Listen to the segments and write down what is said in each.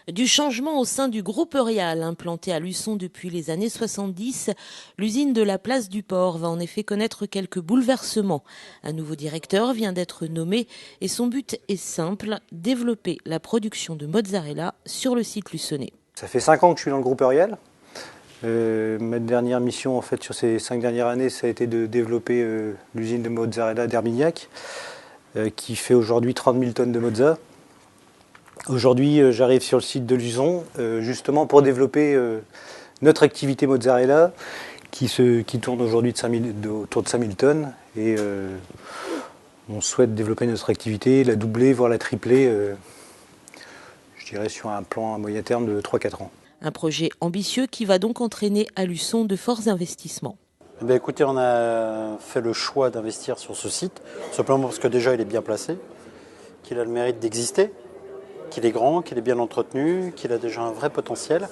Du changement au sein du groupe Eurial, implanté à Luçon depuis les années 70, l'usine de la place du Port va en effet connaître quelques bouleversements. Un nouveau directeur vient d'être nommé et son but est simple, développer la production de mozzarella sur le site luçonnais. Ça fait 5 ans que je suis dans le groupe Eurial. Ma dernière mission en fait sur ces 5 dernières années, ça a été de développer l'usine de mozzarella d'Herbignac, qui fait aujourd'hui 30 000 tonnes de mozza. Aujourd'hui, j'arrive sur le site de Luçon, justement pour développer notre activité mozzarella, qui tourne aujourd'hui autour de 5 000 tonnes. Et on souhaite développer notre activité, la doubler, voire la tripler, je dirais sur un plan à moyen terme de 3-4 ans. Un projet ambitieux qui va donc entraîner à Luçon de forts investissements. Eh bien, écoutez, on a fait le choix d'investir sur ce site, simplement parce que déjà il est bien placé, qu'il a le mérite d'exister, qu'il est grand, qu'il est bien entretenu, qu'il a déjà un vrai potentiel.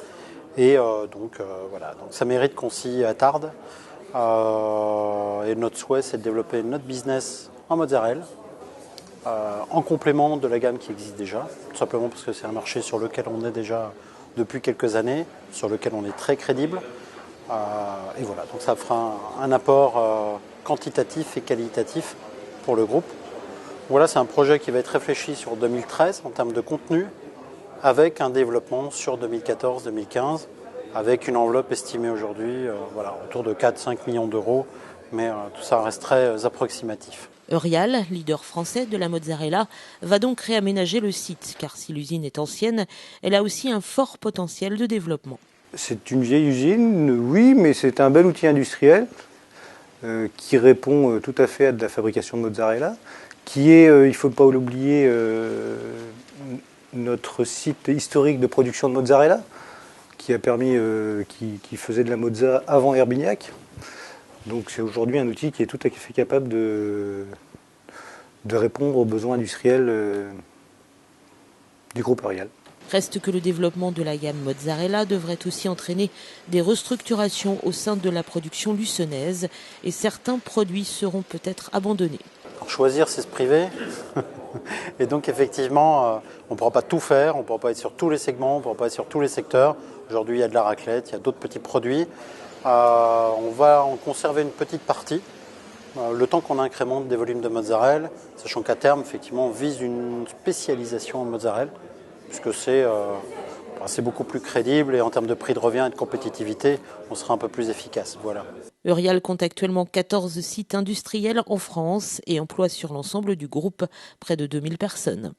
Et voilà, donc ça mérite qu'on s'y attarde. Et notre souhait, c'est de développer notre business en mozzarella, en complément de la gamme qui existe déjà, tout simplement parce que c'est un marché sur lequel on est déjà depuis quelques années, sur lequel on est très crédible. Et voilà, donc ça fera un apport quantitatif et qualitatif pour le groupe. Voilà, c'est un projet qui va être réfléchi sur 2013 en termes de contenu, avec un développement sur 2014-2015, avec une enveloppe estimée aujourd'hui autour de 4-5 millions d'euros, mais tout ça reste très approximatif. Eurial, leader français de la mozzarella, va donc réaménager le site, car si l'usine est ancienne, elle a aussi un fort potentiel de développement. C'est une vieille usine, oui, mais c'est un bel outil industriel qui répond tout à fait à de la fabrication de mozzarella, qui est, il ne faut pas l'oublier, notre site historique de production de mozzarella, qui a permis, qui faisait de la mozza avant Herbignac. Donc c'est aujourd'hui un outil qui est tout à fait capable de répondre aux besoins industriels du groupe Eurial. Reste que le développement de la gamme mozzarella devrait aussi entraîner des restructurations au sein de la production luçonnaise et certains produits seront peut-être abandonnés. Alors, choisir, c'est se priver. Et donc effectivement, on ne pourra pas tout faire, on ne pourra pas être sur tous les segments, on ne pourra pas être sur tous les secteurs. Aujourd'hui, il y a de la raclette, il y a d'autres petits produits. On va en conserver une petite partie, le temps qu'on incrémente des volumes de mozzarella, sachant qu'à terme, effectivement, on vise une spécialisation en mozzarella, puisque c'est beaucoup plus crédible et en termes de prix de revient et de compétitivité, on sera un peu plus efficace. Voilà. Eurial compte actuellement 14 sites industriels en France et emploie sur l'ensemble du groupe près de 2000 personnes.